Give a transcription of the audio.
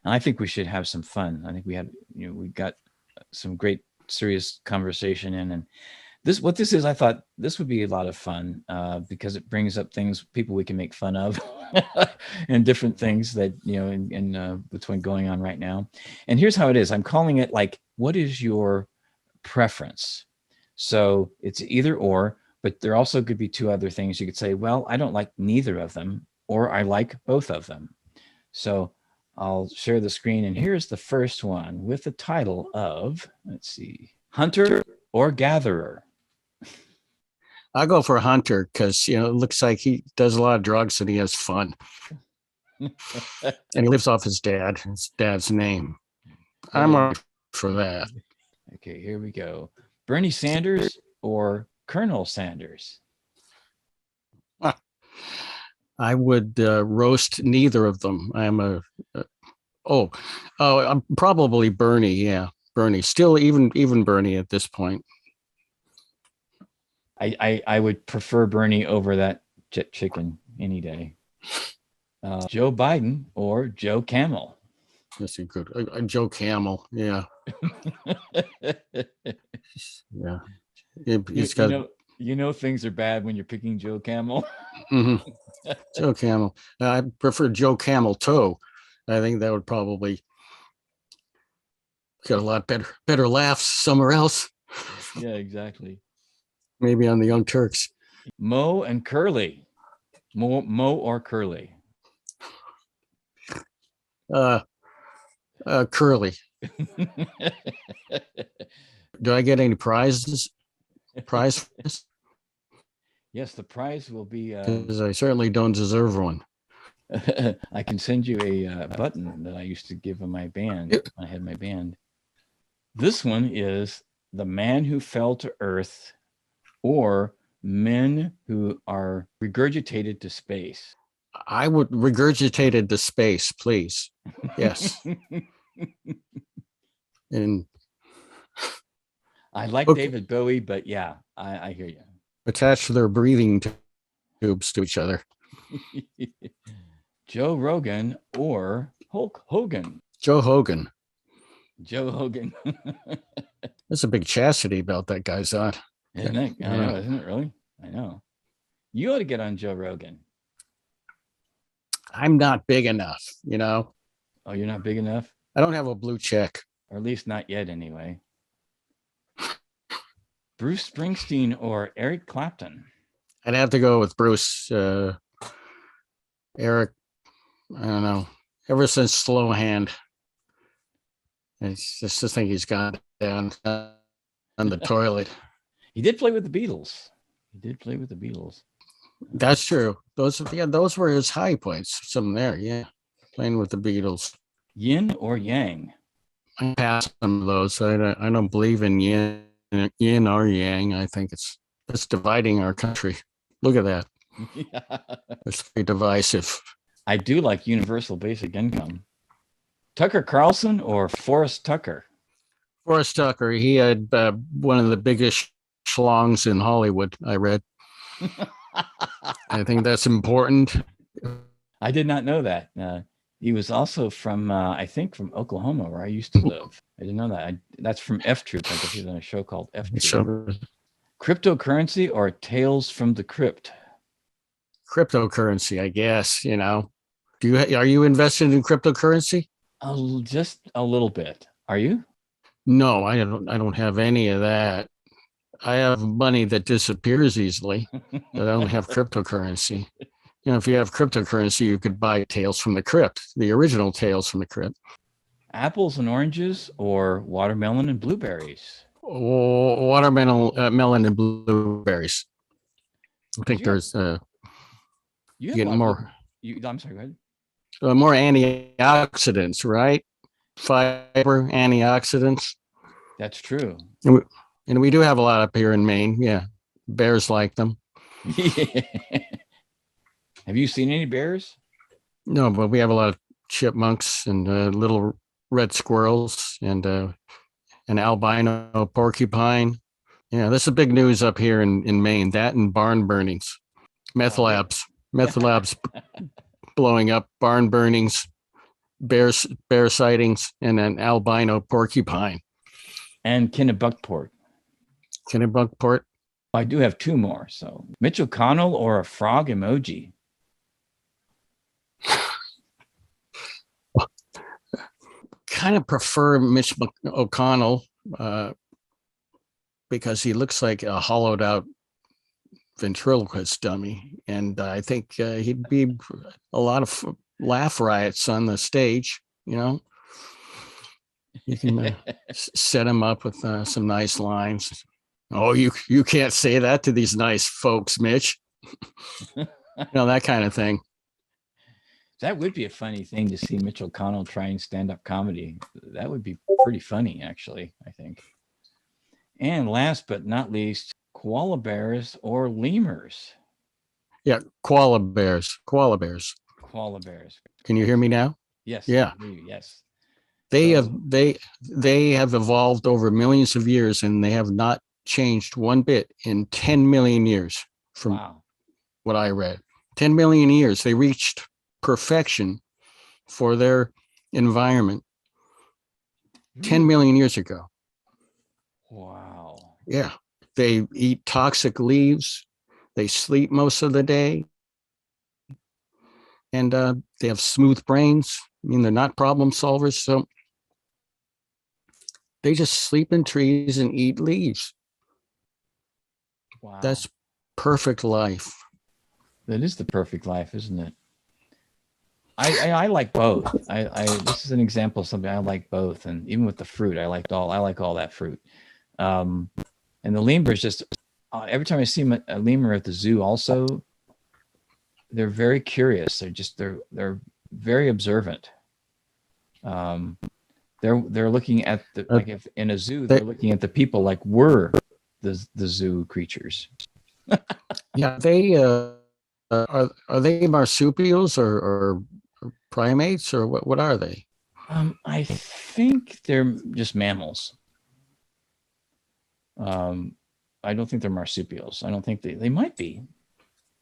And I think we should have some fun. I think we got some great serious conversation in, and what this is, I thought this would be a lot of fun because it brings up things, people we can make fun of and different things that, in between going on right now. And here's how it is. I'm calling it like, what is your preference? So it's either or, but there also could be two other things. You could say, well, I don't like neither of them, or I like both of them. So I'll share the screen. And here's the first one with the title of, let's see, Hunter or Gatherer. I'll go for Hunter because, it looks like he does a lot of drugs and he has fun. And he lives off his dad's name. I'm all for that. Okay, here we go. Bernie Sanders or Colonel Sanders? I would roast neither of them. I'm I'm probably Bernie. Yeah, Bernie. Still, even Bernie at this point. I would prefer Bernie over that jet chicken any day. Joe Biden or Joe Camel? That's a good Joe Camel. Yeah. Yeah. He's got. Things are bad when you're picking Joe Camel. Mm-hmm. Joe Camel. I prefer Joe Camel Toe. I think that would probably get a lot better laughs somewhere else. Yeah, exactly. Maybe on the Young Turks. Mo and Curly. Mo or Curly? Curly. Do I get any prizes? Prize for this? Yes, the prize will be. Because I certainly don't deserve one. I can send you a button that I used to give in my band. I had my band. This one is The Man Who Fell to Earth, or Men Who Are Regurgitated to Space. I would regurgitated to space, please. Yes. And I like David Bowie, but yeah, I hear you. Attach their breathing tubes to each other. Joe Rogan or Hulk Hogan? Joe Hogan. Joe Hogan. There's a big chastity belt that guy's on. Isn't it? I know, isn't it really? I know. You ought to get on Joe Rogan. I'm not big enough, Oh, you're not big enough? I don't have a blue check. Or at least not yet, anyway. Bruce Springsteen or Eric Clapton? I'd have to go with Bruce. Eric, I don't know. Ever since Slow Hand, I just think he's gone down on the toilet. He did play with the Beatles. That's true. Those were his high points. Some there, yeah. Playing with the Beatles. Yin or yang? I pass some of those. I don't believe in yin or yang. I think it's dividing our country. Look at that. Yeah. It's very divisive. I do like universal basic income. Tucker Carlson or Forrest Tucker? Forrest Tucker. He had one of the biggest schlongs in Hollywood, I read. I think that's important. I did not know that. He was also from, I think, from Oklahoma, where I used to live. I didn't know that. That's from F Troop. I guess he's on a show called F Troop. Sure. Cryptocurrency or Tales from the Crypt? Cryptocurrency, I guess. Are you invested in cryptocurrency? Just a little bit. Are you? No, I don't have any of that. I have money that disappears easily, but I don't have cryptocurrency. If you have cryptocurrency, you could buy Tales from the Crypt, the original Tales from the Crypt. Apples and oranges or watermelon and blueberries? Watermelon, melon and blueberries. I think there's you get more. I'm sorry, go ahead. More antioxidants, right? Fiber, antioxidants. That's true. And we do have a lot up here in Maine. Yeah. Bears like them. Have you seen any bears? No, but we have a lot of chipmunks and little red squirrels and an albino porcupine. Yeah, this is big news up here in Maine. That and barn burnings, meth labs blowing up, barn burnings, bear sightings, and an albino porcupine. And Kennebunkport. Kennebunkport. I do have two more. So Mitch O'Connell or a frog emoji. Kind of prefer Mitch O'Connell because he looks like a hollowed out ventriloquist dummy. And I think he'd be a lot of laugh riots on the stage, you know. You can set him up with some nice lines. Oh, you can't say that to these nice folks, Mitch. That kind of thing. That would be a funny thing to see Mitch O'Connell trying stand-up comedy. That would be pretty funny, actually, I think. And last but not least, koala bears or lemurs. Yeah, koala bears. Koala bears. Koala bears. Can you hear me now? Yes. Yeah. Yes. They have evolved over millions of years, and they have not changed one bit in 10 million years from what I read. 10 million years. They reached perfection for their environment 10 million years ago. Wow. Yeah. They eat toxic leaves. They sleep most of the day. And they have smooth brains. I mean, they're not problem solvers. So they just sleep in trees and eat leaves. Wow. That's perfect life. That is the perfect life, isn't it? I like both. This is an example of something I like both, and even with the fruit, I like all that fruit. And the lemurs just every time I see a lemur at the zoo, also, they're very curious. They're very observant. They're looking at like if in a zoo, they're looking at the people like we're the zoo creatures. Yeah, they are they marsupials or primates, or what are they? I think they're just mammals. I don't think they're marsupials. I don't think they might be.